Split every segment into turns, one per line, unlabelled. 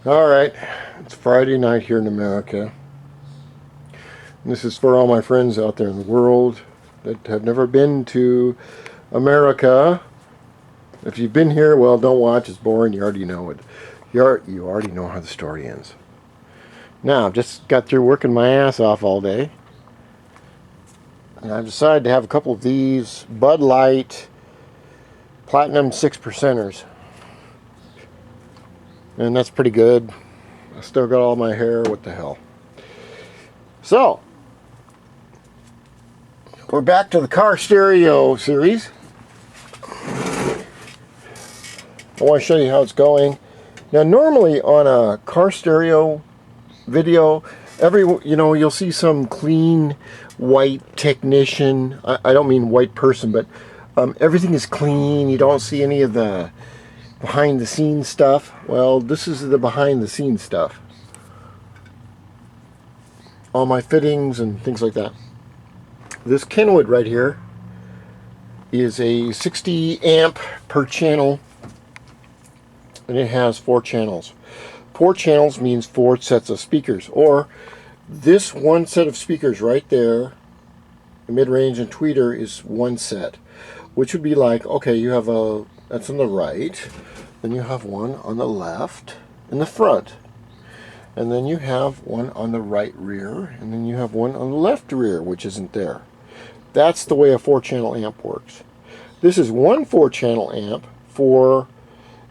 Alright, it's Friday night here in America. And this is for all my friends out there in the world that have never been to America. If you've been here, well, don't watch, it's boring, you already know it. You already know how the story ends. Now, I've just got through working my ass off all day. And I've decided to have a couple of these Bud Light Platinum 6%ers. And that's pretty good. I still got all my hair, what the hell. So, we're back to the car stereo series. I want to show you how it's going. Now normally on a car stereo video, you'll see some clean white technician. I don't mean white person, but everything is clean. You don't see any of the behind the scenes stuff. Well, this is the behind the scenes stuff. All my fittings and things like that. This Kenwood right here is a 60 amp per channel, and it has 4 channels. 4 channels means 4 sets of speakers, or this one set of speakers right there, the mid-range and tweeter, is one set, which would be like, okay, you have that's on the right, then you have one on the left in the front, and then you have one on the right rear, and then you have one on the left rear, which isn't there. That's the way a 4-channel amp works. This is one 4-channel amp for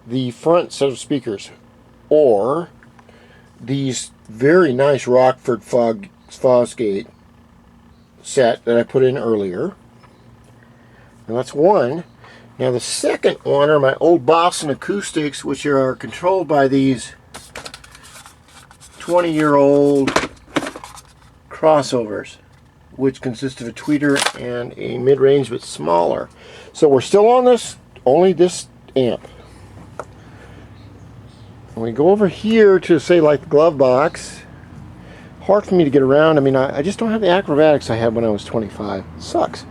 the front set of speakers, or these very nice Rockford Fosgate set that I put in earlier. And that's one. Now the second one are my old Boston acoustics, which are controlled by these 20-year-old crossovers, which consist of a tweeter and a mid-range but smaller. So we're still on only this amp. When we go over here to, say, like the glove box, hard for me to get around. I mean, I just don't have the acrobatics I had when I was 25. It sucks.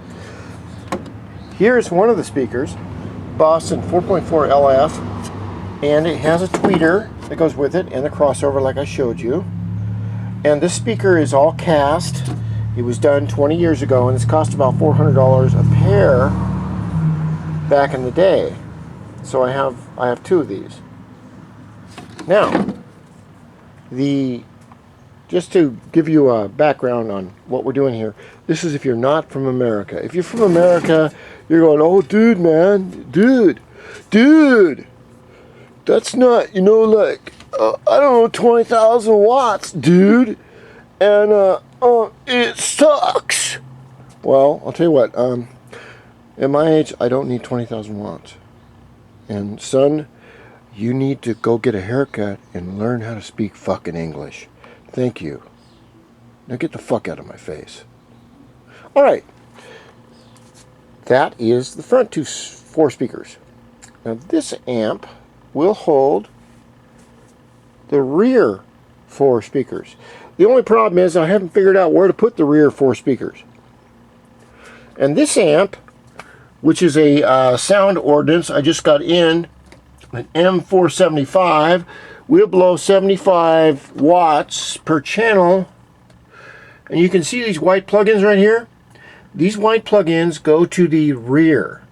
Here's one of the speakers, Boston 4.4 LF, and it has a tweeter that goes with it and the crossover like I showed you. And this speaker is all cast. It was done 20 years ago, and it's cost about $400 a pair back in the day. So I have 2 of these. Now, just to give you a background on what we're doing here, this is if you're not from America. If you're from America, you're going, oh, dude, man, dude, that's not, like, I don't know, 20,000 watts, dude, and it sucks. Well, I'll tell you what, at my age, I don't need 20,000 watts. And son, you need to go get a haircut and learn how to speak fucking English. Thank you. Now get the fuck out of my face. Alright. That is the front 4 speakers. Now this amp will hold the rear 4 speakers. The only problem is I haven't figured out where to put the rear 4 speakers. And this amp, which is a sound ordinance I just got in, an M475, will blow 75 watts per channel. And you can see these white plugins right here. These white plugins go to the rear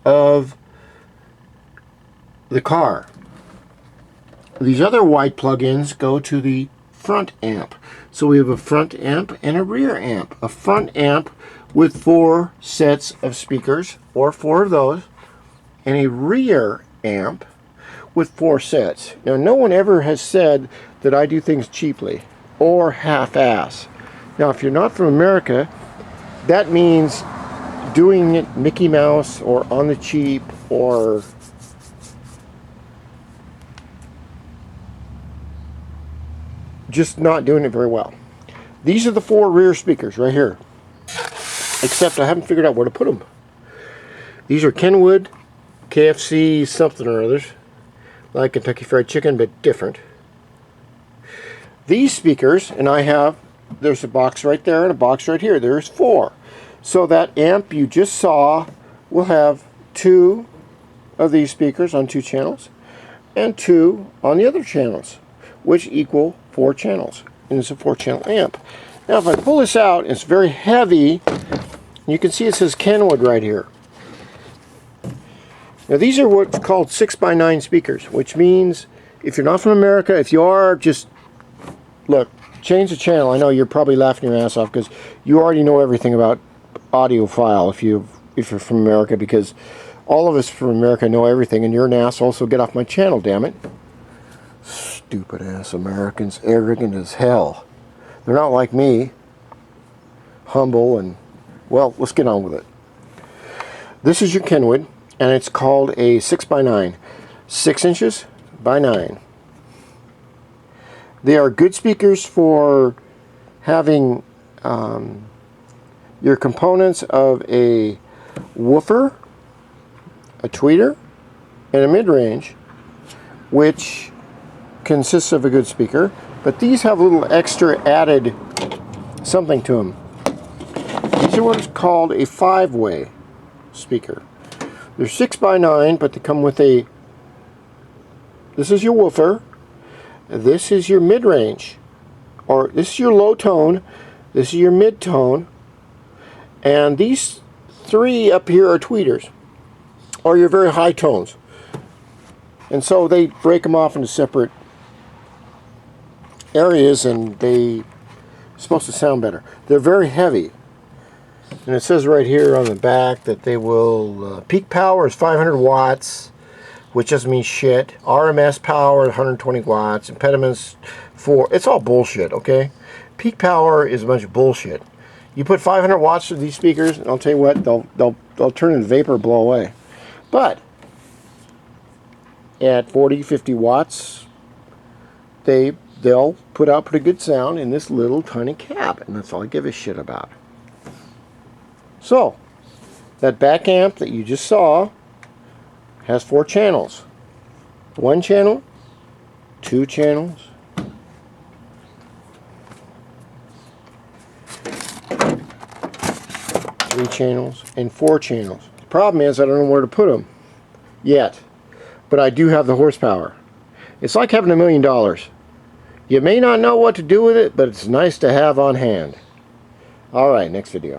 of the car. These other white plugins go to the front amp. So we have a front amp and a rear amp. A front amp with 4 sets of speakers, or 4 of those, and a rear amp with 4 sets. Now, no one ever has said that I do things cheaply or half-ass. Now, if you're not from America, that means doing it Mickey Mouse or on the cheap, or just not doing it very well. These are the 4 rear speakers right here, except I haven't figured out where to put them. These are Kenwood KFC something or others, like Kentucky Fried Chicken, but different. These speakers, and there's a box right there and a box right here. There's 4. So that amp you just saw will have 2 of these speakers on 2 channels. and 2 on the other channels, which equal 4 channels. And it's a 4-channel amp. Now if I pull this out, it's very heavy. You can see it says Kenwood right here. Now these are what's called 6x9 speakers, which means if you're not from America, if you are, just look, change the channel. I know you're probably laughing your ass off because you already know everything about audiophile if you're from America, because all of us from America know everything, and you're an asshole, so get off my channel, damn it. Stupid ass Americans, arrogant as hell. They're not like me, humble, and well, let's get on with it. This is your Kenwood, and it's called a 6x9, 6 inches by 9. They are good speakers for having your components of a woofer, a tweeter, and a mid-range, which consists of a good speaker, but these have a little extra added something to them. These are what's called a 5-way speaker. They're 6x9, but they come with a, this is your woofer, this is your mid-range, or this is your low tone, this is your mid-tone, and these 3 up here are tweeters, or your very high tones. And so they break them off into separate areas, and they're supposed to sound better. They're very heavy. And it says right here on the back that they will, peak power is 500 watts, which doesn't mean shit. RMS power, 120 watts. Impediments, 4. It's all bullshit, okay? Peak power is a bunch of bullshit. You put 500 watts to these speakers, and I'll tell you what, they'll turn into vapor, blow away. But at 40, 50 watts, they'll put out pretty good sound in this little tiny cab, and that's all I give a shit about. So, that back amp that you just saw has 4 channels. 1 channel, 2 channels, 3 channels, and 4 channels. The problem is I don't know where to put them yet, but I do have the horsepower. It's like having $1 million. You may not know what to do with it, but it's nice to have on hand. Alright, next video.